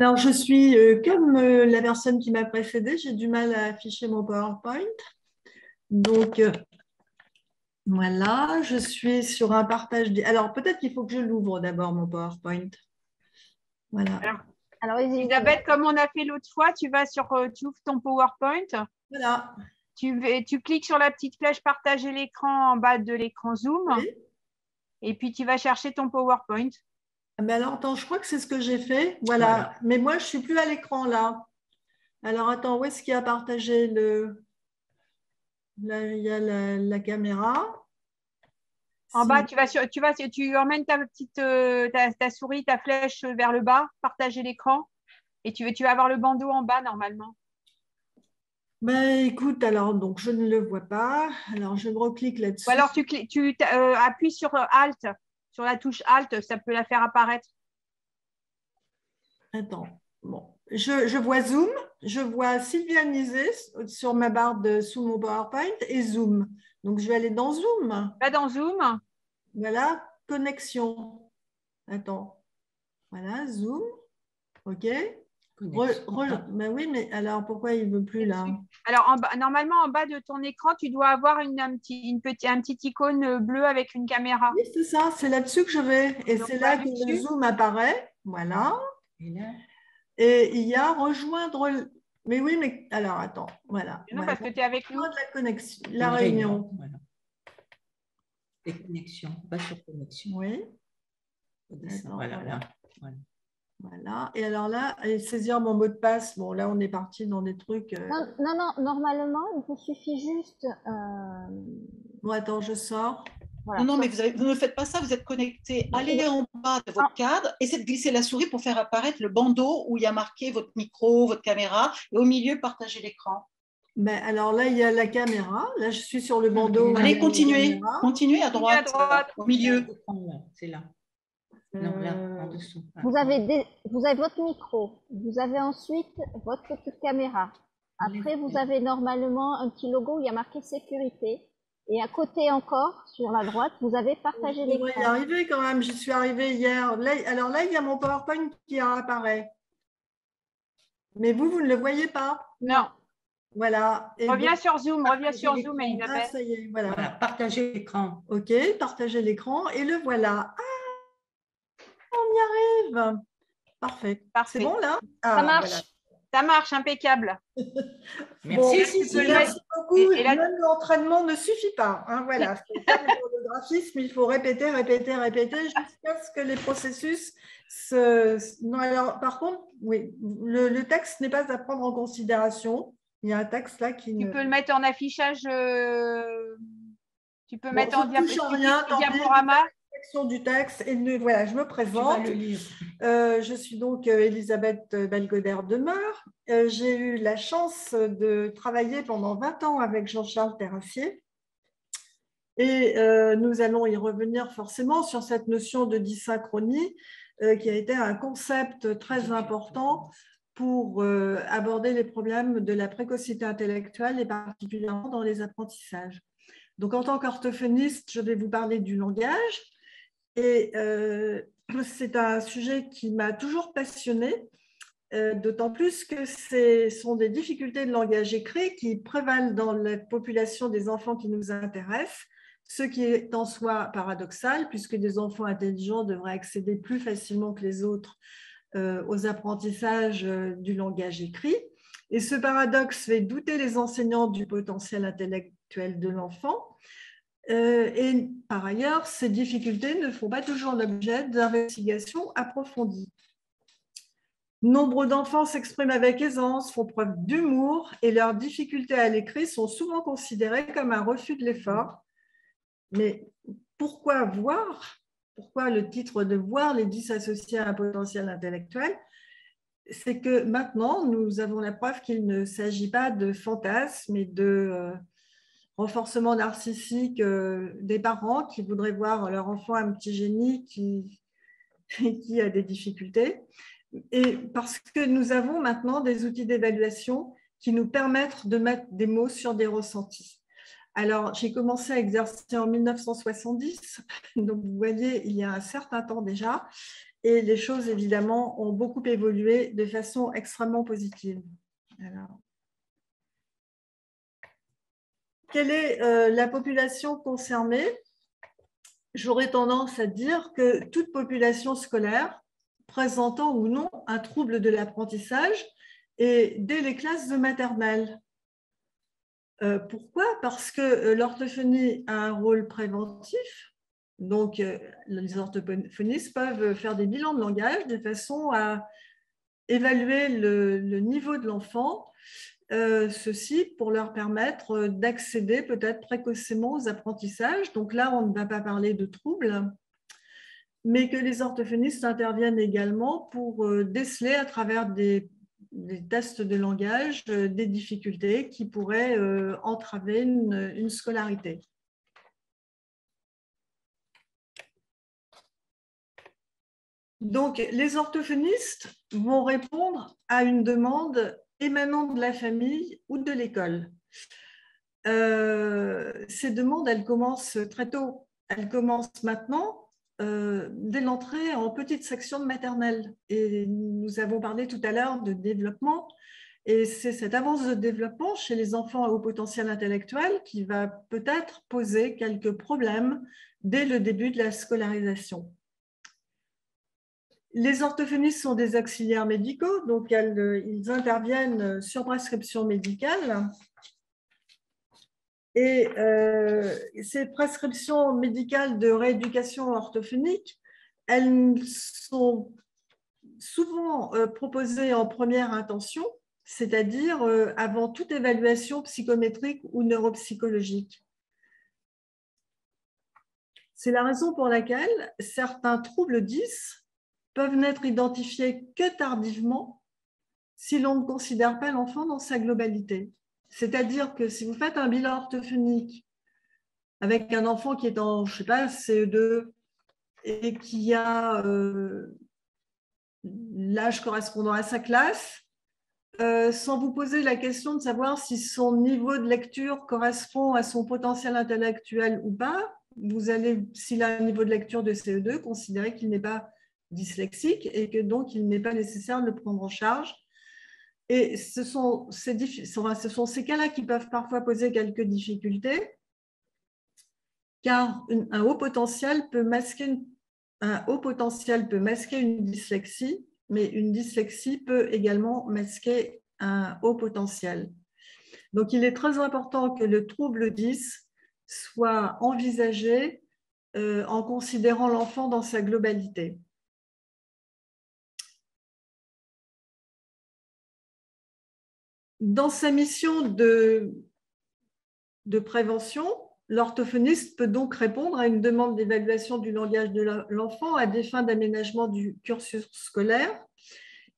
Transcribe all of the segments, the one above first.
Alors, je suis comme la personne qui m'a précédée, j'ai du mal à afficher mon PowerPoint. Donc, voilà, je suis sur un partage. Alors, peut-être qu'il faut que je l'ouvre d'abord, mon PowerPoint. Voilà. Alors, Alors, Elisabeth, comme on a fait l'autre fois, tu ouvres ton PowerPoint, Voilà. tu cliques sur la petite flèche partager l'écran en bas de l'écran Zoom Oui. et puis tu vas chercher ton PowerPoint. Ah, mais alors, attends, je crois que c'est ce que j'ai fait. Voilà. Mais moi, je ne suis plus à l'écran là. Alors, attends, où est-ce qu'il y a partagé le. Là, il y a la caméra. En bas, Si. tu emmènes ta petite ta souris, ta flèche vers le bas, partager l'écran et tu vas avoir le bandeau en bas normalement. Ben, écoute, alors, donc, je ne le vois pas. Alors, je me reclique Ou là-dessus. alors tu appuies sur Alt, sur la touche Alt, ça peut la faire apparaître. Attends, bon. Je vois Zoom, je vois Sylvia Nizet sur ma barre sous mon PowerPoint et Zoom. Donc, je vais aller dans Zoom. Va dans Zoom. Voilà, connexion. Attends, voilà, Zoom. OK. Ben oui, mais alors pourquoi il ne veut plus là? Alors, normalement, en bas de ton écran, tu dois avoir un petit icône bleu avec une caméra. Oui, c'est ça, c'est là-dessus que je vais. Et Donc, c'est va là que le dessus. Zoom apparaît. Voilà. Et il y a rejoindre. Mais oui, mais alors attends, voilà. Non, Voilà. parce que tu es avec nous. Rejoindre la connexion, la réunion. Voilà. Et connexion, va sur connexion. Oui. Attends, Voilà. Voilà. Voilà. Et alors là, saisir mon mot de passe. Bon, là, on est parti dans des trucs. non, normalement, il vous suffit juste. Bon, attends, je sors. Voilà. Non, mais vous ne faites pas ça, vous êtes connecté. Allez en bas de votre cadre, essayez de glisser la souris pour faire apparaître le bandeau où il y a marqué votre micro, votre caméra, et au milieu, partagez l'écran. Ben, alors là, il y a la caméra. Là, je suis sur le bandeau. Allez, continuez. Continuez à droite, au milieu. C'est là. Non, là, en dessous. Vous avez votre micro. Vous avez ensuite votre petite caméra. Après, vous avez normalement un petit logo où il y a marqué sécurité. Et à côté encore, sur la droite, vous avez partagé l'écran. Je devrais y arriver quand même. J'y suis arrivée hier. Là, alors là, il y a mon PowerPoint qui apparaît. Mais vous ne le voyez pas. Non. Voilà. Et reviens donc, sur Zoom, Elisabeth. Ah, ça y est, voilà. Partagez l'écran. OK, partagez l'écran. Et le voilà. Ah, on y arrive. Parfait. C'est bon là? Ça marche. Voilà. Ça marche, impeccable. Merci, merci beaucoup. Même l'entraînement ne suffit pas. Hein, voilà. Comme pour le graphisme, il faut répéter jusqu'à ce que les processus Non, alors, par contre, oui, le texte n'est pas à prendre en considération. Il y a un texte là qui Tu peux le mettre en affichage. Tu peux mettre en diaporama. Du texte et voilà, je me présente. Je suis donc Elisabeth Belgodère-Demeur. J'ai eu la chance de travailler pendant 20 ans avec Jean-Charles Terrassier et nous allons y revenir forcément sur cette notion de dysynchronie qui a été un concept très important pour aborder les problèmes de la précocité intellectuelle et particulièrement dans les apprentissages. Donc, en tant qu'orthophoniste, je vais vous parler du langage. Et c'est un sujet qui m'a toujours passionnée, d'autant plus que ce sont des difficultés de langage écrit qui prévalent dans la population des enfants qui nous intéressent, ce qui est en soi paradoxal, puisque des enfants intelligents devraient accéder plus facilement que les autres aux apprentissages du langage écrit. Et ce paradoxe fait douter les enseignants du potentiel intellectuel de l'enfant. Et par ailleurs, ces difficultés ne font pas toujours l'objet d'investigations approfondies. Nombre d'enfants s'expriment avec aisance, font preuve d'humour et leurs difficultés à l'écrit sont souvent considérées comme un refus de l'effort. Mais pourquoi voir? Pourquoi le titre de voir les dissocier à un potentiel intellectuel? C'est que maintenant, nous avons la preuve qu'il ne s'agit pas de fantasmes et de renforcement narcissique des parents qui voudraient voir leur enfant un petit génie qui a des difficultés. Et parce que nous avons maintenant des outils d'évaluation qui nous permettent de mettre des mots sur des ressentis. Alors, j'ai commencé à exercer en 1970, donc vous voyez, il y a un certain temps déjà, et les choses, évidemment, ont beaucoup évolué de façon extrêmement positive. Alors, quelle est la population concernée? J'aurais tendance à dire que toute population scolaire présentant ou non un trouble de l'apprentissage et dès les classes de maternelle. Pourquoi? Parce que l'orthophonie a un rôle préventif. Donc, les orthophonistes peuvent faire des bilans de langage de façon à évaluer le niveau de l'enfant, ceci pour leur permettre d'accéder peut-être précocement aux apprentissages. Donc là, on ne va pas parler de troubles, mais que les orthophonistes interviennent également pour déceler à travers des tests de langage des difficultés qui pourraient entraver une scolarité. Donc, les orthophonistes vont répondre à une demande émanant de la famille ou de l'école. Ces demandes, elles commencent très tôt. Elles commencent maintenant, dès l'entrée en petite section de maternelle. Et nous avons parlé tout à l'heure de développement. Et c'est cette avance de développement chez les enfants à haut potentiel intellectuel qui va peut-être poser quelques problèmes dès le début de la scolarisation. Les orthophonistes sont des auxiliaires médicaux, donc ils interviennent sur prescription médicale. Et ces prescriptions médicales de rééducation orthophonique, elles sont souvent proposées en première intention, c'est-à-dire avant toute évaluation psychométrique ou neuropsychologique. C'est la raison pour laquelle certains troubles 10 peuvent n'être identifiés que tardivement si l'on ne considère pas l'enfant dans sa globalité. C'est-à-dire que si vous faites un bilan orthophonique avec un enfant qui est en, je sais pas, CE2 et qui a l'âge correspondant à sa classe, sans vous poser la question de savoir si son niveau de lecture correspond à son potentiel intellectuel ou pas, vous allez, s'il a un niveau de lecture de CE2, considérer qu'il n'est pas dyslexique et que donc il n'est pas nécessaire de le prendre en charge. Et ce sont ces cas-là qui peuvent parfois poser quelques difficultés, car un haut potentiel peut masquer une dyslexie, mais une dyslexie peut également masquer un haut potentiel. Donc, il est très important que le trouble 10 soit envisagé en considérant l'enfant dans sa globalité. Dans sa mission de prévention, l'orthophoniste peut donc répondre à une demande d'évaluation du langage de l'enfant à des fins d'aménagement du cursus scolaire.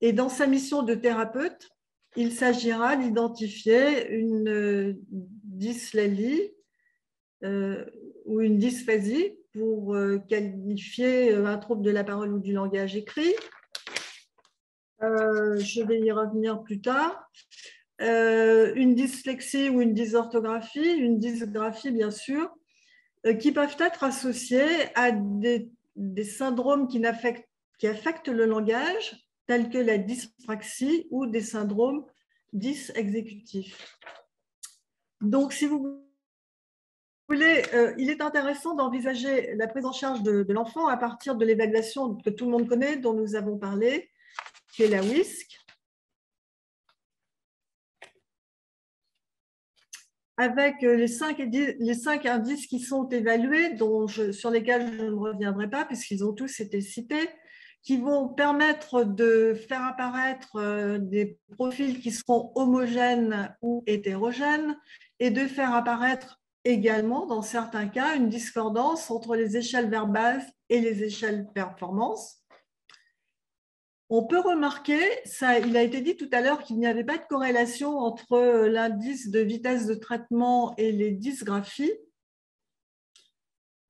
Et dans sa mission de thérapeute, il s'agira d'identifier une dyslalie ou une dysphasie pour qualifier un trouble de la parole ou du langage écrit. Je vais y revenir plus tard. Une dyslexie ou une dysorthographie, une dysgraphie bien sûr, qui peuvent être associées à des syndromes qui affectent le langage, tels que la dyspraxie ou des syndromes dysexécutifs. Donc, si vous voulez, il est intéressant d'envisager la prise en charge de l'enfant à partir de l'évaluation que tout le monde connaît, dont nous avons parlé, qui est la WISC. Avec les 5 indices qui sont évalués, sur lesquels je ne reviendrai pas puisqu'ils ont tous été cités, qui vont permettre de faire apparaître des profils qui seront homogènes ou hétérogènes et de faire apparaître également, dans certains cas, une discordance entre les échelles verbales et les échelles performance. On peut remarquer, il a été dit tout à l'heure qu'il n'y avait pas de corrélation entre l'indice de vitesse de traitement et les dysgraphies.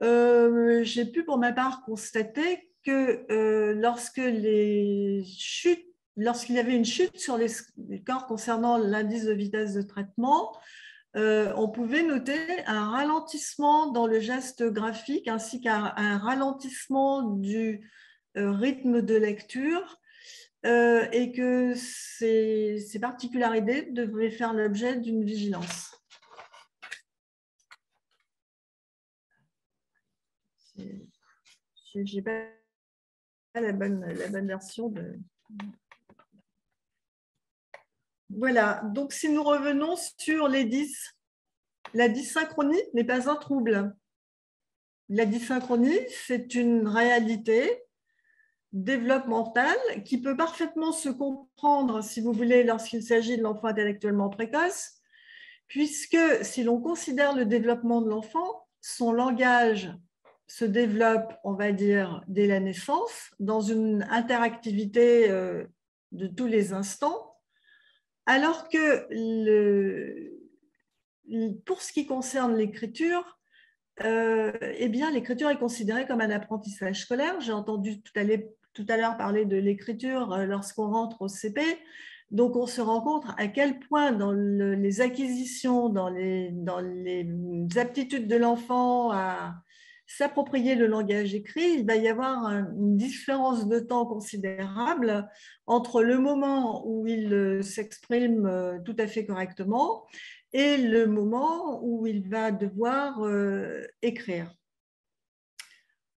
J'ai pu pour ma part constater que lorsqu'il y avait une chute sur les scores concernant l'indice de vitesse de traitement, on pouvait noter un ralentissement dans le geste graphique ainsi qu'un ralentissement du rythme de lecture, et que ces particularités devraient faire l'objet d'une vigilance. Je n'ai pas la bonne version de… Voilà, donc si nous revenons sur les 10, la dysynchronie n'est pas un trouble. La dysynchronie, c'est une réalité développementale qui peut parfaitement se comprendre, si vous voulez, lorsqu'il s'agit de l'enfant intellectuellement précoce, puisque si l'on considère le développement de l'enfant, son langage se développe, on va dire, dès la naissance, dans une interactivité de tous les instants, alors que pour ce qui concerne l'écriture, eh bien, l'écriture est considérée comme un apprentissage scolaire. J'ai entendu tout à l'heure parler de l'écriture lorsqu'on rentre au CP. Donc, on se rend compte à quel point dans les acquisitions, dans les aptitudes de l'enfant à s'approprier le langage écrit, il va y avoir une différence de temps considérable entre le moment où il s'exprime tout à fait correctement et le moment où il va devoir écrire.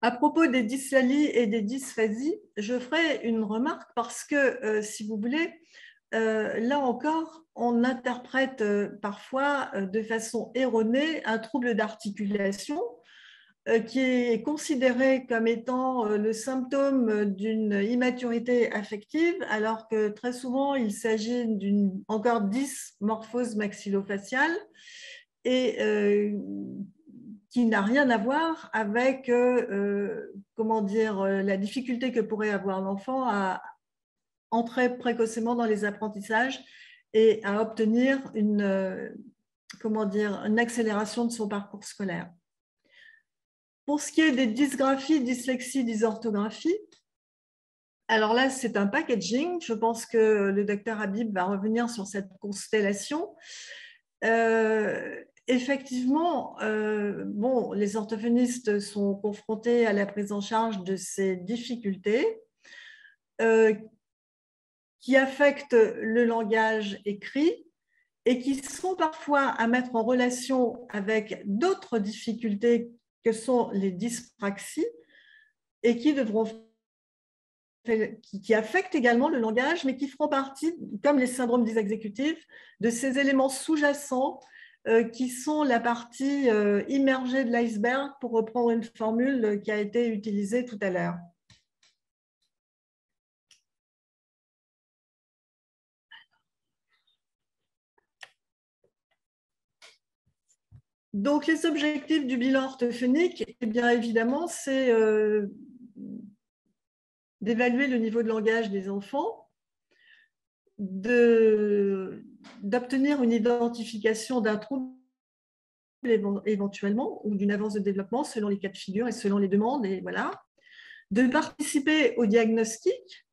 À propos des dyslalies et des dysphasies, je ferai une remarque parce que, si vous voulez, là encore, on interprète parfois de façon erronée un trouble d'articulation qui est considéré comme étant le symptôme d'une immaturité affective, alors que très souvent, il s'agit d'une encore dysmorphose maxillofaciale et qui n'a rien à voir avec comment dire, la difficulté que pourrait avoir l'enfant à entrer précocement dans les apprentissages et à obtenir comment dire, une accélération de son parcours scolaire. Pour ce qui est des dysgraphies, dyslexie, dysorthographie, alors là, c'est un packaging. Je pense que le docteur Habib va revenir sur cette constellation. Effectivement, bon, les orthophonistes sont confrontés à la prise en charge de ces difficultés qui affectent le langage écrit et qui sont parfois à mettre en relation avec d'autres difficultés que sont les dyspraxies et qui affectent également le langage, mais qui feront partie, comme les syndromes dysexécutifs, de ces éléments sous-jacents qui sont la partie immergée de l'iceberg, pour reprendre une formule qui a été utilisée tout à l'heure. Donc, les objectifs du bilan orthophonique, eh bien évidemment, c'est d'évaluer le niveau de langage des enfants, d'obtenir une identification d'un trouble éventuellement ou d'une avance de développement selon les cas de figure et selon les demandes, et voilà, de participer au diagnostic,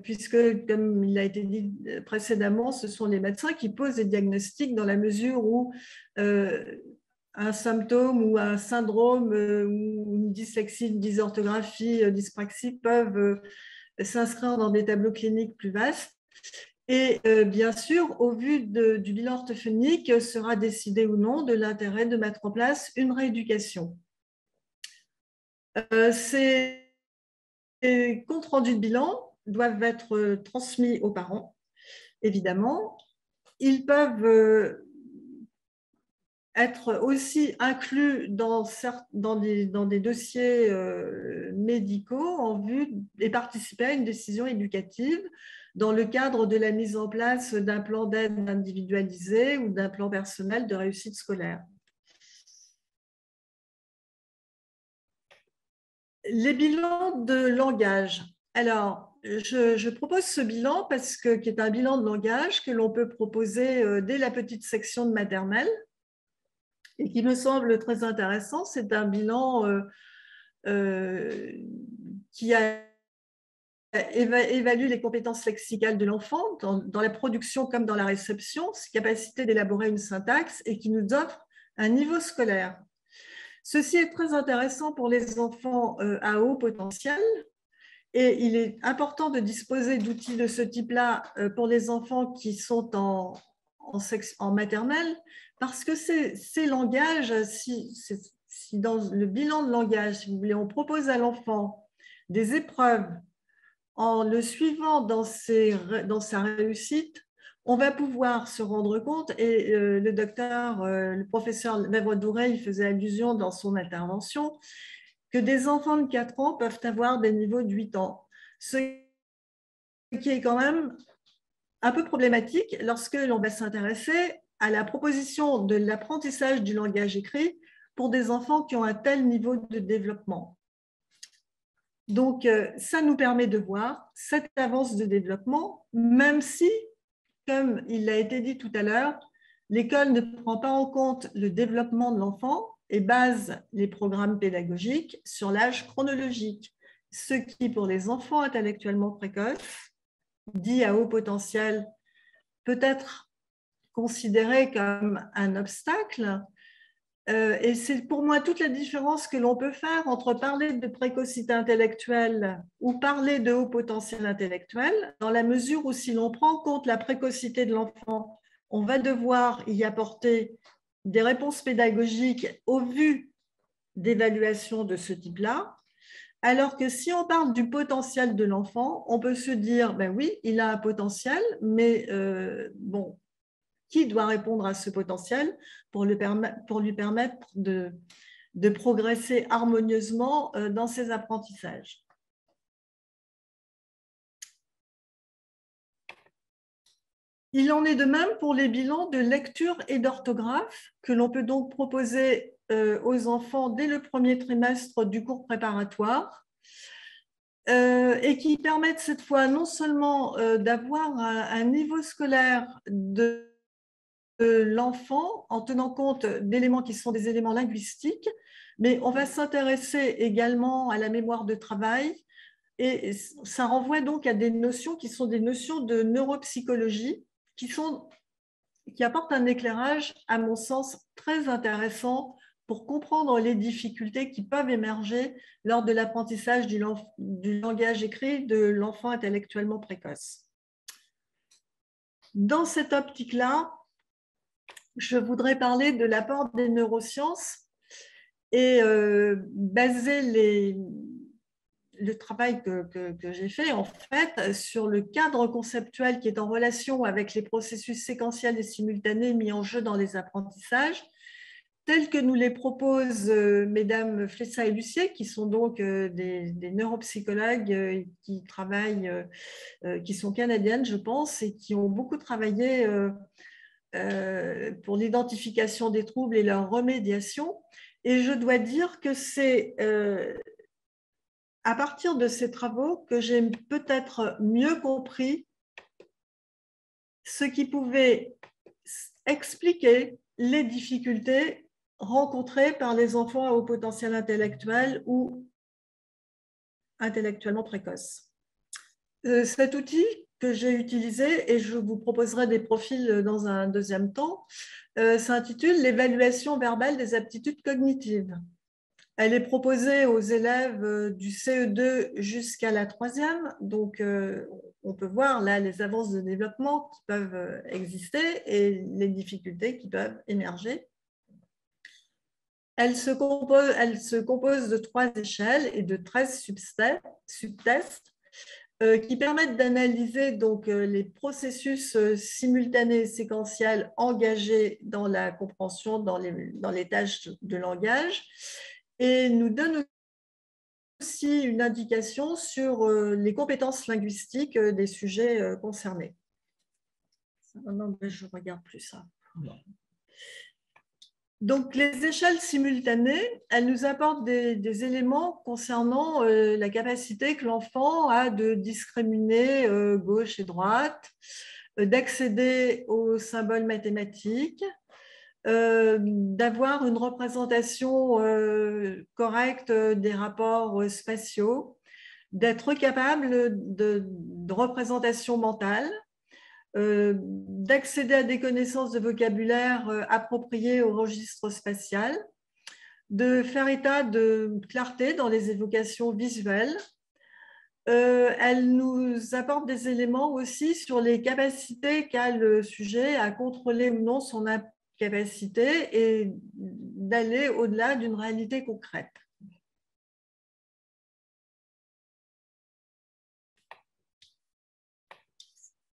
puisque, comme il a été dit précédemment, ce sont les médecins qui posent des diagnostics dans la mesure où un symptôme ou un syndrome ou une dyslexie, une dysorthographie, dyspraxie peuvent s'inscrire dans des tableaux cliniques plus vastes. Et bien sûr, au vu du bilan orthophonique, sera décidé ou non de l'intérêt de mettre en place une rééducation. Ces comptes rendus de bilan doivent être transmis aux parents, évidemment. Ils peuvent être aussi inclus dans des dossiers médicaux en vue et participer à une décision éducative dans le cadre de la mise en place d'un plan d'aide individualisé ou d'un plan personnel de réussite scolaire. Les bilans de langage. Alors, je propose ce bilan qui est un bilan de langage que l'on peut proposer dès la petite section de maternelle et qui me semble très intéressant. C'est un bilan qui évalue les compétences lexicales de l'enfant dans la production comme dans la réception, sa capacité d'élaborer une syntaxe et qui nous offre un niveau scolaire. Ceci est très intéressant pour les enfants à haut potentiel Et il est important de disposer d'outils de ce type-là pour les enfants qui sont en maternelle, parce que ces langages, si dans le bilan de langage, si vous voulez, on propose à l'enfant des épreuves en le suivant dans sa réussite, on va pouvoir se rendre compte, et le professeur Lèvre-Douret, il faisait allusion dans son intervention, que des enfants de 4 ans peuvent avoir des niveaux de 8 ans. Ce qui est quand même un peu problématique lorsque l'on va s'intéresser à la proposition de l'apprentissage du langage écrit pour des enfants qui ont un tel niveau de développement. Donc, ça nous permet de voir cette avance de développement, même si, comme il a été dit tout à l'heure, l'école ne prend pas en compte le développement de l'enfant et base les programmes pédagogiques sur l'âge chronologique, ce qui, pour les enfants intellectuellement précoces, dits à haut potentiel, peut être considéré comme un obstacle. Et c'est pour moi toute la différence que l'on peut faire entre parler de précocité intellectuelle ou parler de haut potentiel intellectuel, dans la mesure où si l'on prend en compte la précocité de l'enfant, on va devoir y apporter des réponses pédagogiques au vu d'évaluations de ce type-là, alors que si on parle du potentiel de l'enfant, on peut se dire, ben oui, il a un potentiel, mais bon, qui doit répondre à ce potentiel pour lui permettre de progresser harmonieusement dans ses apprentissages. Il en est de même pour les bilans de lecture et d'orthographe que l'on peut donc proposer aux enfants dès le premier trimestre du cours préparatoire et qui permettent cette fois non seulement d'avoir un niveau scolaire de l'enfant en tenant compte d'éléments qui sont des éléments linguistiques, mais on va s'intéresser également à la mémoire de travail et ça renvoie donc à des notions qui sont des notions de neuropsychologie qui apportent un éclairage, à mon sens, très intéressant pour comprendre les difficultés qui peuvent émerger lors de l'apprentissage du langage écrit de l'enfant intellectuellement précoce. Dans cette optique-là, je voudrais parler de l'apport des neurosciences et baser le travail que j'ai fait en fait sur le cadre conceptuel qui est en relation avec les processus séquentiels et simultanés mis en jeu dans les apprentissages, tels que nous les proposent mesdames Flessa et Lucier, qui sont donc des neuropsychologues qui travaillent, qui sont canadiennes, je pense, et qui ont beaucoup travaillé pour l'identification des troubles et leur remédiation. Et je dois dire que c'est à partir de ces travaux que j'ai peut-être mieux compris ce qui pouvait expliquer les difficultés rencontrées par les enfants à haut potentiel intellectuel ou intellectuellement précoces. Cet outil que j'ai utilisé, et je vous proposerai des profils dans un deuxième temps, s'intitule « L'évaluation verbale des aptitudes cognitives ». Elle est proposée aux élèves du CE2 jusqu'à la 3e, donc on peut voir là les avances de développement qui peuvent exister et les difficultés qui peuvent émerger. Elle se compose de 3 échelles et de 13 subtests qui permettent d'analyser donc les processus simultanés et séquentiels engagés dans la compréhension, dans les tâches de langage, et nous donne aussi une indication sur les compétences linguistiques des sujets concernés. Non, je ne regarde plus ça. Donc, les échelles simultanées, elles nous apportent des éléments concernant la capacité que l'enfant a de discriminer gauche et droite, d'accéder aux symboles mathématiques, d'avoir une représentation correcte des rapports spatiaux, d'être capable de représentation mentale, d'accéder à des connaissances de vocabulaire appropriées au registre spatial, de faire état de clarté dans les évocations visuelles, Elle nous apporte des éléments aussi sur les capacités qu'a le sujet à contrôler ou non son incapacité et d'aller au-delà d'une réalité concrète.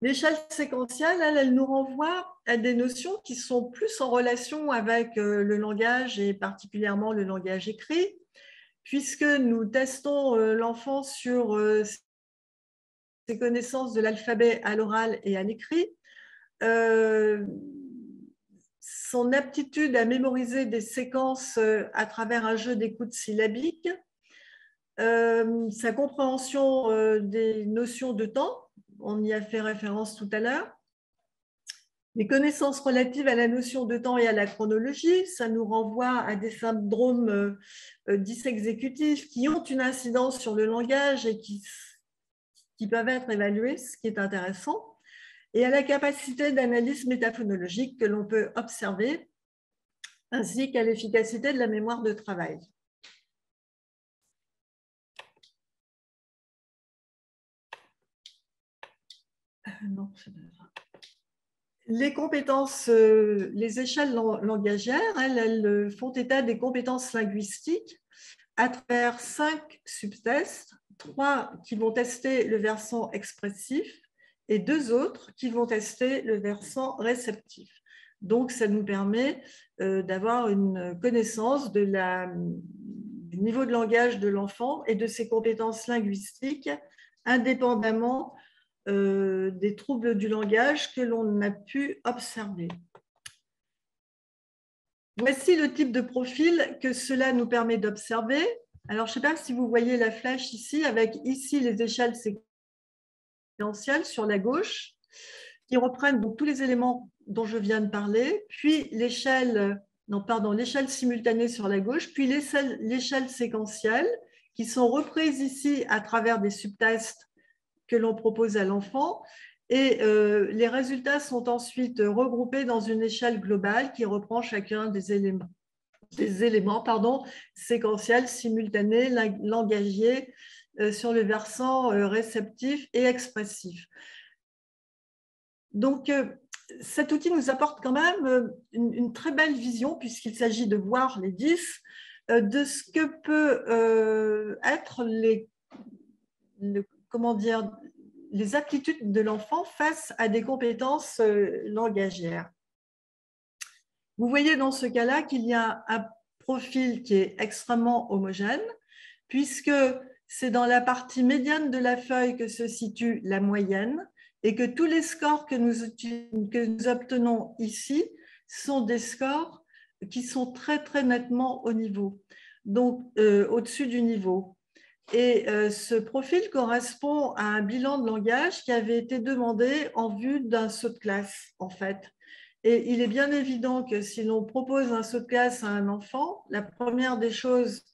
L'échelle séquentielle, elle nous renvoie à des notions qui sont plus en relation avec le langage et particulièrement le langage écrit, puisque nous testons l'enfant sur ses connaissances de l'alphabet à l'oral et à l'écrit, son aptitude à mémoriser des séquences à travers un jeu d'écoute syllabique, sa compréhension des notions de temps, on y a fait référence tout à l'heure, les connaissances relatives à la notion de temps et à la chronologie, ça nous renvoie à des syndromes dysexécutifs qui ont une incidence sur le langage et qui peuvent être évalués, ce qui est intéressant, et à la capacité d'analyse métaphonologique que l'on peut observer, ainsi qu'à l'efficacité de la mémoire de travail. Non, les compétences, les échelles langagières, elles font état des compétences linguistiques à travers 5 subtests, 3 qui vont tester le versant expressif et 2 autres qui vont tester le versant réceptif. Donc, ça nous permet d'avoir une connaissance du niveau de langage de l'enfant et de ses compétences linguistiques, indépendamment des troubles du langage que l'on a pu observer. Voici le type de profil que cela nous permet d'observer. Alors, je ne sais pas si vous voyez la flèche ici, avec ici les échelles séquentielles sur la gauche, qui reprennent donc tous les éléments dont je viens de parler, puis l'échelle simultanée sur la gauche, puis l'échelle séquentielle, qui sont reprises ici à travers des subtests que l'on propose à l'enfant. Et les résultats sont ensuite regroupés dans une échelle globale qui reprend chacun des éléments séquentiels, simultanés, langagiers, sur le versant réceptif et expressif. Donc, cet outil nous apporte quand même une très belle vision, puisqu'il s'agit de voir les 10, de ce que peut être les aptitudes de l'enfant face à des compétences langagières. Vous voyez dans ce cas-là qu'il y a un profil qui est extrêmement homogène, puisque c'est dans la partie médiane de la feuille que se situe la moyenne et que tous les scores que nous obtenons ici sont des scores qui sont très, très nettement au niveau, donc au-dessus du niveau. Et ce profil correspond à un bilan de langage qui avait été demandé en vue d'un saut de classe, en fait. Et il est bien évident que si l'on propose un saut de classe à un enfant, la première des choses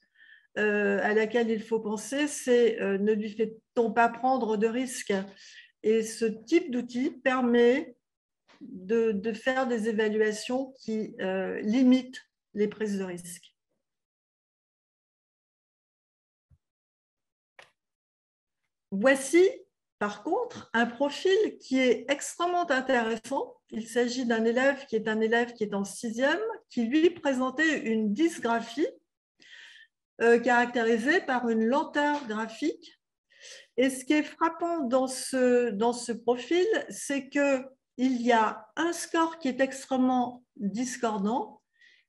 à laquelle il faut penser, c'est ne lui fait-on pas prendre de risques? Et ce type d'outil permet de faire des évaluations qui limitent les prises de risques. Voici, par contre, un profil qui est extrêmement intéressant. Il s'agit d'un élève qui est en 6e, qui lui présentait une dysgraphie caractérisée par une lenteur graphique. Et ce qui est frappant dans ce profil, c'est qu'il y a un score qui est extrêmement discordant,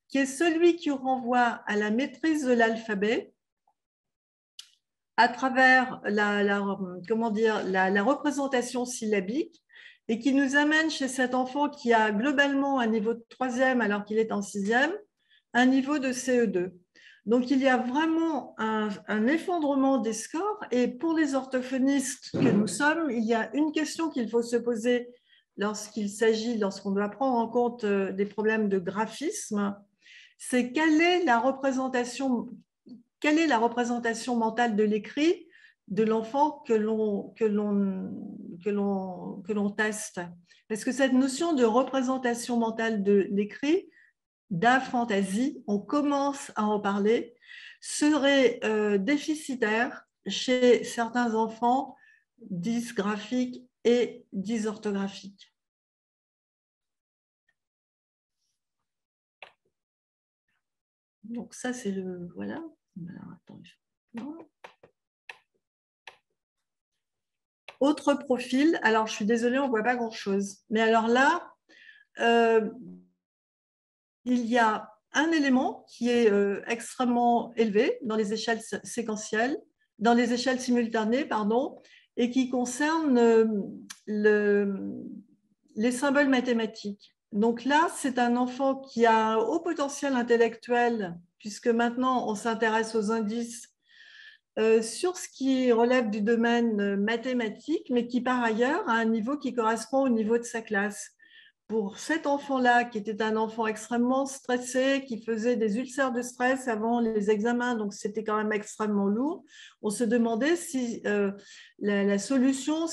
qui est celui qui renvoie à la maîtrise de l'alphabet, à travers la représentation syllabique, et qui nous amène chez cet enfant qui a globalement un niveau de 3e alors qu'il est en 6e, un niveau de CE2. Donc, il y a vraiment un effondrement des scores, et pour les orthophonistes que nous sommes, il y a une question qu'il faut se poser lorsqu'on doit prendre en compte des problèmes de graphisme, c'est quelle est la représentation mentale de l'écrit de l'enfant que l'on teste. Parce que cette notion de représentation mentale de l'écrit, d'aphantasie, on commence à en parler, serait déficitaire chez certains enfants dysgraphiques et dysorthographiques. Donc ça, c'est le... Voilà. Alors, attends, autre profil. Alors, je suis désolée, on ne voit pas grand-chose. Mais alors là, il y a un élément qui est extrêmement élevé dans les échelles séquentielles, dans les échelles simultanées, pardon, et qui concerne les symboles mathématiques. Donc là, c'est un enfant qui a un haut potentiel intellectuel, puisque maintenant, on s'intéresse aux indices sur ce qui relève du domaine mathématique, mais qui par ailleurs a un niveau qui correspond au niveau de sa classe. Pour cet enfant-là, qui était un enfant extrêmement stressé, qui faisait des ulcères de stress avant les examens, donc c'était quand même extrêmement lourd, on se demandait si la solution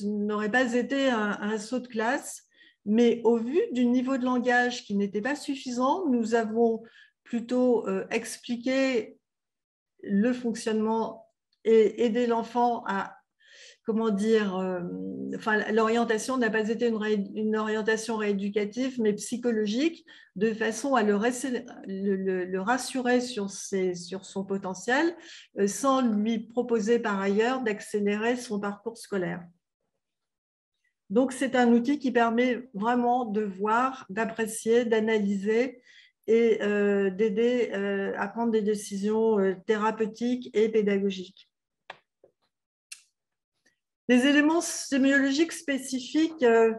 n'aurait pas été un saut de classe. Mais au vu du niveau de langage qui n'était pas suffisant, nous avons plutôt expliqué le fonctionnement et aider l'enfant à, comment dire, enfin, l'orientation n'a pas été une orientation rééducative, mais psychologique, de façon à le rassurer sur son potentiel, sans lui proposer par ailleurs d'accélérer son parcours scolaire. Donc, c'est un outil qui permet vraiment de voir, d'apprécier, d'analyser et d'aider à prendre des décisions thérapeutiques et pédagogiques. Les éléments sémiologiques spécifiques que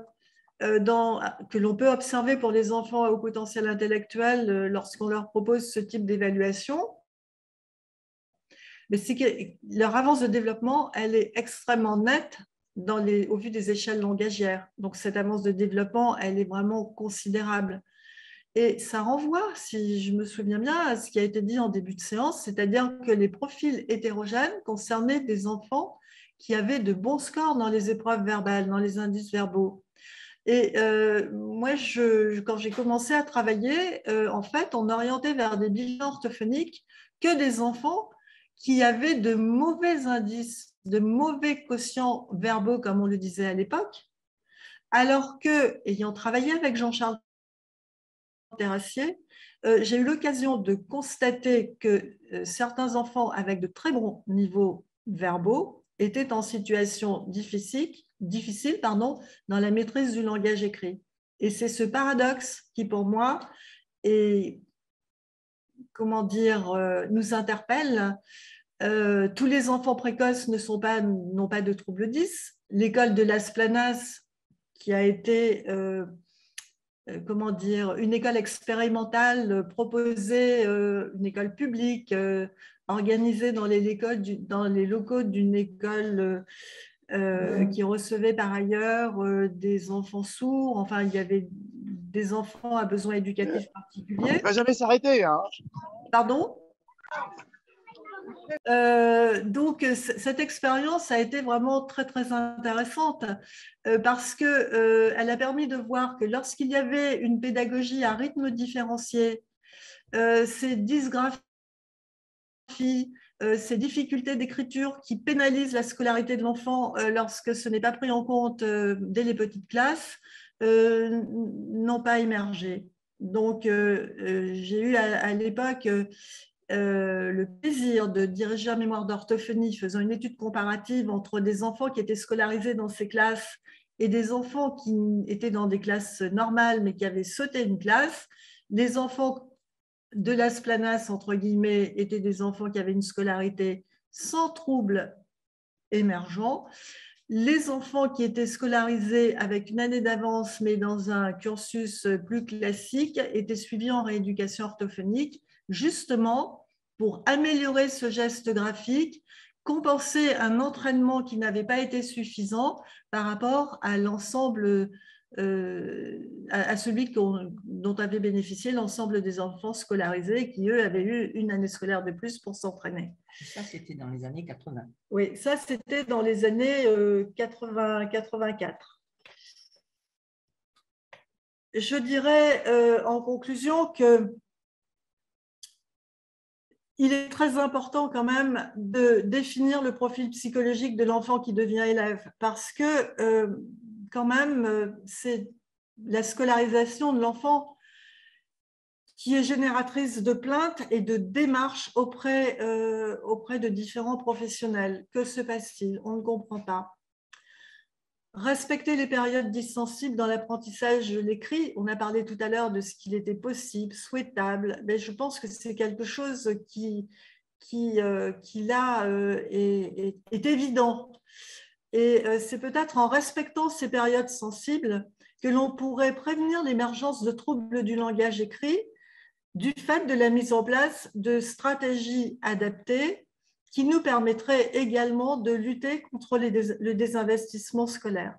l'on peut observer pour les enfants à haut potentiel intellectuel lorsqu'on leur propose ce type d'évaluation, c'est que leur avance de développement, elle est extrêmement nette au vu des échelles langagières. Donc, cette avance de développement, elle est vraiment considérable. Et ça renvoie, si je me souviens bien, à ce qui a été dit en début de séance, c'est-à-dire que les profils hétérogènes concernaient des enfants qui avaient de bons scores dans les épreuves verbales, dans les indices verbaux. Et moi, quand j'ai commencé à travailler, en fait, on orientait vers des bilans orthophoniques que des enfants qui avaient de mauvais indices, de mauvais quotients verbaux, comme on le disait à l'époque, alors que, ayant travaillé avec Jean-Charles Terrassier, j'ai eu l'occasion de constater que certains enfants avec de très bons niveaux verbaux étaient en situation difficile dans la maîtrise du langage écrit. Et c'est ce paradoxe qui, pour moi, nous interpelle. Tous les enfants précoces n'ont pas de troubles 10. L'école de Las Planas, qui a été une école expérimentale proposée, une école publique organisée dans les locaux d'une école qui recevait par ailleurs des enfants sourds. Enfin, il y avait des enfants à besoins éducatifs particuliers. Il ne va jamais s'arrêter. Hein. Pardon ? Donc, cette expérience a été vraiment très, très intéressante parce qu'elle a permis de voir que lorsqu'il y avait une pédagogie à rythme différencié, ces dysgraphies, ces difficultés d'écriture qui pénalisent la scolarité de l'enfant lorsque ce n'est pas pris en compte dès les petites classes, n'ont pas émergé. Donc, j'ai eu à l'époque le plaisir de diriger un mémoire d'orthophonie faisant une étude comparative entre des enfants qui étaient scolarisés dans ces classes et des enfants qui étaient dans des classes normales mais qui avaient sauté une classe. Les enfants de Las Planas, entre guillemets, étaient des enfants qui avaient une scolarité sans troubles émergents. Les enfants qui étaient scolarisés avec une année d'avance mais dans un cursus plus classique étaient suivis en rééducation orthophonique, justement pour améliorer ce geste graphique, compenser un entraînement qui n'avait pas été suffisant par rapport à l'ensemble, à celui dont avait bénéficié l'ensemble des enfants scolarisés qui, eux, avaient eu une année scolaire de plus pour s'entraîner. Ça, c'était dans les années 80. Oui, ça, c'était dans les années 80-84. Je dirais en conclusion que il est très important quand même de définir le profil psychologique de l'enfant qui devient élève, parce que quand même, c'est la scolarisation de l'enfant qui est génératrice de plaintes et de démarches auprès de différents professionnels. Que se passe-t-il? On ne comprend pas. Respecter les périodes dites sensibles dans l'apprentissage de l'écrit, on a parlé tout à l'heure de ce qu'il était possible, souhaitable, mais je pense que c'est quelque chose qui là, est évident. Et c'est peut-être en respectant ces périodes sensibles que l'on pourrait prévenir l'émergence de troubles du langage écrit du fait de la mise en place de stratégies adaptées qui nous permettraient également de lutter contre le désinvestissement scolaire.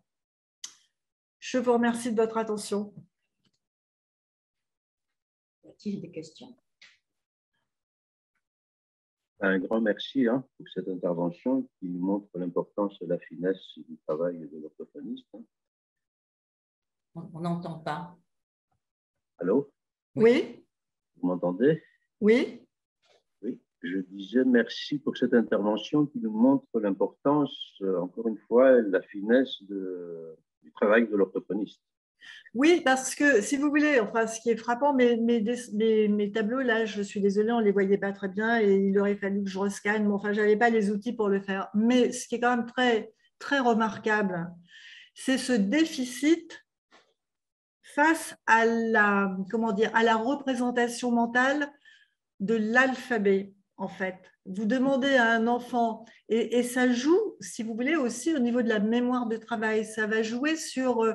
Je vous remercie de votre attention. Y a-t-il des questions? Un grand merci pour cette intervention qui montre l'importance et la finesse du travail de l'orthophoniste. On n'entend pas. Allô? Oui. Vous m'entendez? Oui. Oui. Je disais merci pour cette intervention qui nous montre l'importance, encore une fois, la finesse du travail de l'orthophoniste. Oui, parce que si vous voulez, enfin, ce qui est frappant, mes tableaux, là, je suis désolée, on ne les voyait pas très bien et il aurait fallu que je rescanne. Enfin, je n'avais pas les outils pour le faire. Mais ce qui est quand même très, très remarquable, c'est ce déficit face à la, comment dire, à la représentation mentale de l'alphabet, en fait. Vous demandez à un enfant, et ça joue, si vous voulez, aussi au niveau de la mémoire de travail. Ça va jouer sur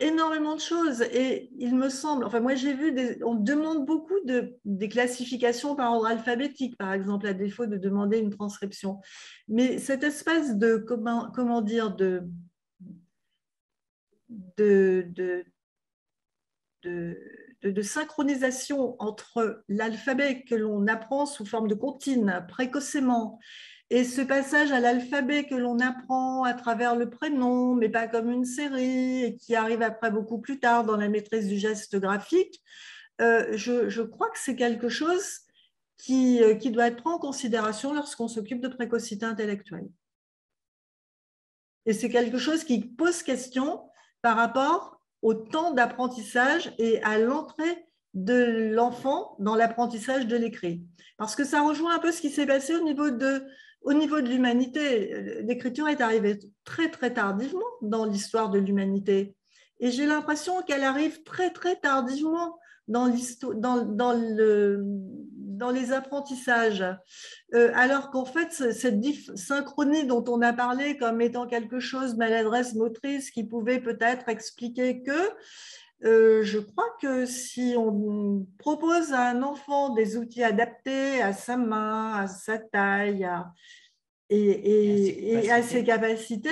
énormément de choses. Et il me semble, enfin moi j'ai vu, on demande beaucoup des classifications par ordre alphabétique, par exemple, à défaut de demander une transcription. Mais cette espèce de, comment dire, de synchronisation entre l'alphabet que l'on apprend sous forme de comptines précocement et ce passage à l'alphabet que l'on apprend à travers le prénom, mais pas comme une série, et qui arrive après beaucoup plus tard dans la maîtrise du geste graphique, je crois que c'est quelque chose qui doit être pris en considération lorsqu'on s'occupe de précocité intellectuelle. Et c'est quelque chose qui pose question par rapport au temps d'apprentissage et à l'entrée de l'enfant dans l'apprentissage de l'écrit. Parce que ça rejoint un peu ce qui s'est passé au niveau de l'humanité. L'écriture est arrivée très, très tardivement dans l'histoire de l'humanité. Et j'ai l'impression qu'elle arrive très, très tardivement dans les apprentissages. Alors qu'en fait, cette synchronie dont on a parlé comme étant quelque chose, maladresse motrice, qui pouvait peut-être expliquer que, je crois que si on propose à un enfant des outils adaptés à sa main, à sa taille et à ses capacités,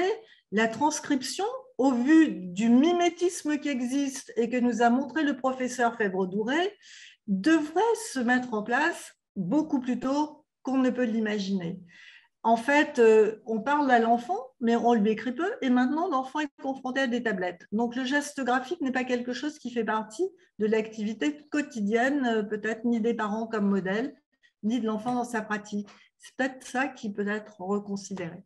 la transcription, au vu du mimétisme qui existe et que nous a montré le professeur Fèvre-Douré, devrait se mettre en place beaucoup plus tôt qu'on ne peut l'imaginer. En fait, on parle à l'enfant, mais on lui écrit peu, et maintenant l'enfant est confronté à des tablettes. Donc le geste graphique n'est pas quelque chose qui fait partie de l'activité quotidienne, peut-être ni des parents comme modèle, ni de l'enfant dans sa pratique. C'est peut-être ça qui peut être reconsidéré.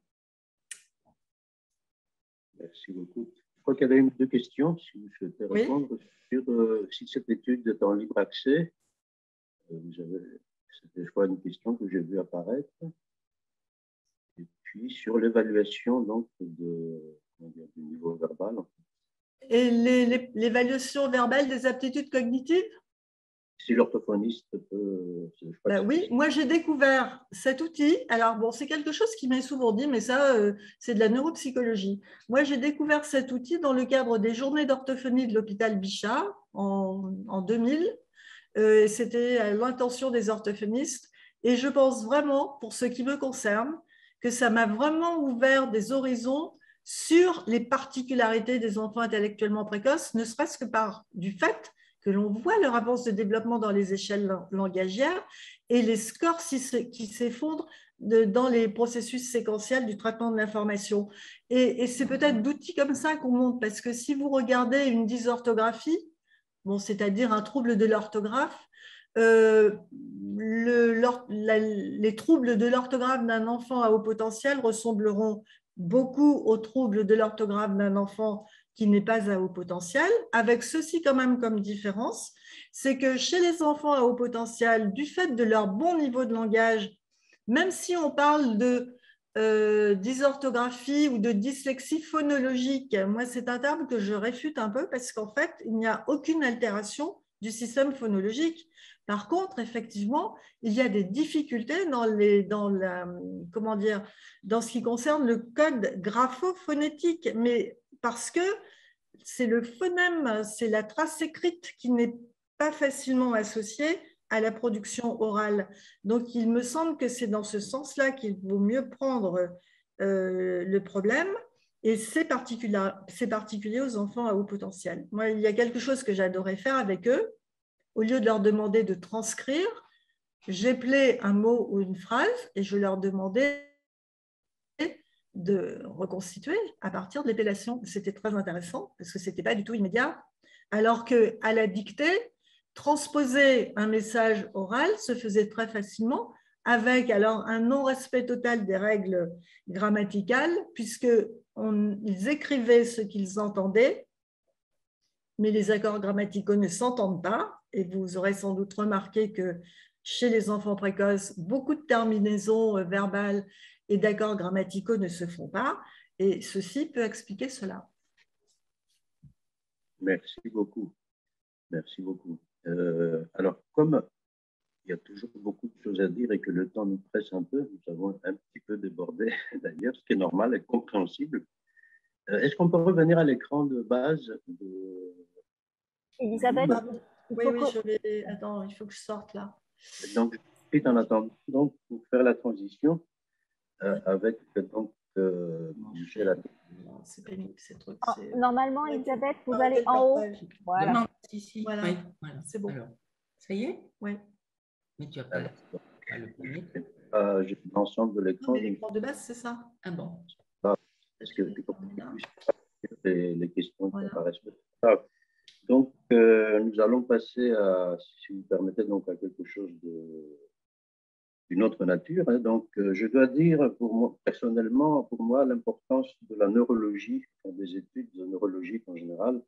Merci beaucoup. Je crois qu'il y avait une ou deux questions, si vous souhaitez répondre, sur si cette étude est en libre accès. C'était, je crois, une question que j'ai vue apparaître. Et puis, sur l'évaluation donc, du niveau verbal. Et l'évaluation verbale des aptitudes cognitives? Si l'orthophoniste peut… Oui, moi j'ai découvert cet outil. Alors bon, c'est quelque chose qui m'est souvent dit, mais ça, c'est de la neuropsychologie. Moi, j'ai découvert cet outil dans le cadre des journées d'orthophonie de l'hôpital Bichat en 2000. C'était à l'intention des orthophonistes. Et je pense vraiment, pour ce qui me concerne, que ça m'a vraiment ouvert des horizons sur les particularités des enfants intellectuellement précoces, ne serait-ce que par du fait que l'on voit leur avance de développement dans les échelles langagières et les scores qui s'effondrent dans les processus séquentiels du traitement de l'information. Et c'est peut-être d'outils comme ça qu'on monte, parce que si vous regardez une dysorthographie, bon, c'est-à-dire un trouble de l'orthographe, les troubles de l'orthographe d'un enfant à haut potentiel ressembleront beaucoup aux troubles de l'orthographe d'un enfant qui n'est pas à haut potentiel, avec ceci quand même comme différence, c'est que chez les enfants à haut potentiel, du fait de leur bon niveau de langage, même si on parle de dysorthographie ou de dyslexie phonologique, moi c'est un terme que je réfute un peu parce qu'en fait, il n'y a aucune altération du système phonologique. Par contre, effectivement, il y a des difficultés dans ce qui concerne le code graphophonétique, mais parce que c'est le phonème, c'est la trace écrite qui n'est pas facilement associée à la production orale. Donc, il me semble que c'est dans ce sens-là qu'il vaut mieux prendre le problème. Et c'est particulier aux enfants à haut potentiel. Moi, il y a quelque chose que j'adorais faire avec eux. Au lieu de leur demander de transcrire, j'appelais un mot ou une phrase et je leur demandais de reconstituer à partir de l'épellation. C'était très intéressant parce que ce n'était pas du tout immédiat. Alors qu'à la dictée, transposer un message oral se faisait très facilement avec alors un non-respect total des règles grammaticales puisqu'ils écrivaient ce qu'ils entendaient, mais les accords grammaticaux ne s'entendent pas. Et vous aurez sans doute remarqué que chez les enfants précoces, beaucoup de terminaisons verbales et d'accords grammaticaux ne se font pas. Et ceci peut expliquer cela. Merci beaucoup. Merci beaucoup. Alors, comme il y a toujours beaucoup de choses à dire et que le temps nous presse un peu, nous avons un petit peu débordé d'ailleurs, ce qui est normal et compréhensible. Est-ce qu'on peut revenir à l'écran de base Elisabeth, oui, je vais... Attends, il faut que je sorte là. Donc, en attendant, donc, pour faire la transition avec donc, Michel. C'est pénible, ces trucs. Normalement, Elisabeth, vous allez en haut. Voilà. Non, ici. Voilà, oui, voilà. C'est bon. Alors, ça y est? Oui. Mais tu as pas le premier. J'ai l'ensemble de l'écran. L'écran de base, c'est ça. Ah bon. Parce que les questions qui apparaissent. Donc, nous allons passer à, si vous permettez, donc à quelque chose d'une autre nature. Hein. Donc, je dois dire, pour moi, personnellement, pour moi, l'importance de la neurologie, des études de neurologie en général,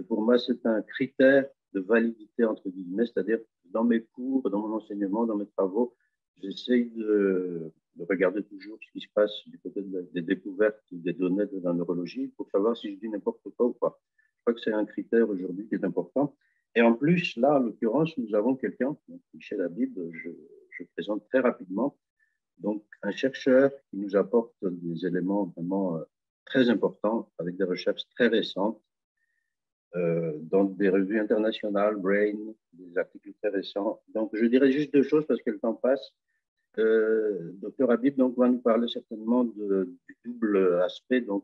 pour moi, c'est un critère de validité, entre guillemets, c'est-à-dire dans mes cours, dans mon enseignement, dans mes travaux, j'essaye de regarder toujours ce qui se passe du côté des découvertes des données de la neurologie pour savoir si je dis n'importe quoi ou pas. Je crois que c'est un critère aujourd'hui qui est important. Et en plus, là, en l'occurrence, nous avons quelqu'un, Michel Habib, je présente très rapidement, donc un chercheur qui nous apporte des éléments vraiment très importants avec des recherches très récentes dans des revues internationales, Brain, des articles très récents. Donc, je dirais juste deux choses parce que le temps passe. Dr Habib donc, va nous parler certainement du double aspect donc,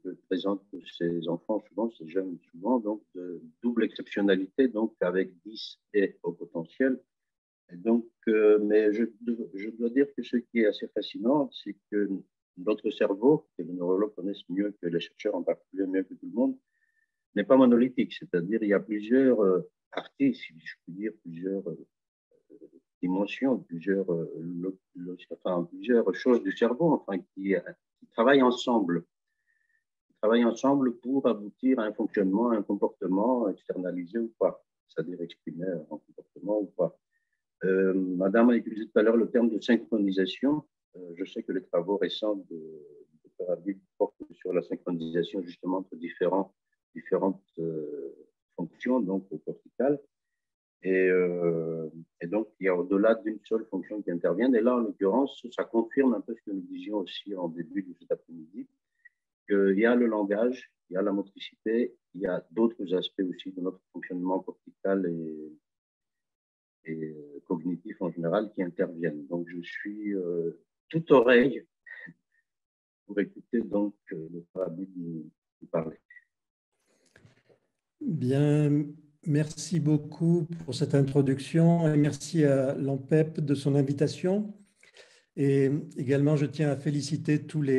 que présentent ces enfants souvent, ces jeunes souvent, donc de double exceptionnalité, donc avec 10 et au potentiel. Et donc, mais je dois dire que ce qui est assez fascinant, c'est que notre cerveau, que les neurologues connaissent mieux que les chercheurs, en particulier mieux que tout le monde, n'est pas monolithique, c'est-à-dire il y a plusieurs parties, si je puis dire, plusieurs dimensions, plusieurs choses du cerveau, enfin, qui travaillent ensemble. Ils travaillent ensemble pour aboutir à un fonctionnement, à un comportement externalisé ou pas, c'est-à-dire exprimé en comportement ou pas. Madame a utilisé tout à l'heure le terme de synchronisation. Je sais que les travaux récents de Dr Habib portent sur la synchronisation justement entre différentes fonctions, donc corticales. Et donc, il y a au-delà d'une seule fonction qui intervient. Et là, en l'occurrence, ça confirme un peu ce que nous disions aussi en début de cet après-midi, qu'il y a le langage, il y a la motricité, il y a d'autres aspects aussi de notre fonctionnement cortical et cognitif en général qui interviennent. Donc, je suis toute oreille pour écouter donc le Habib nous parler. Bien, merci beaucoup pour cette introduction et merci à l'ANPEP de son invitation. Et également, je tiens à féliciter tous les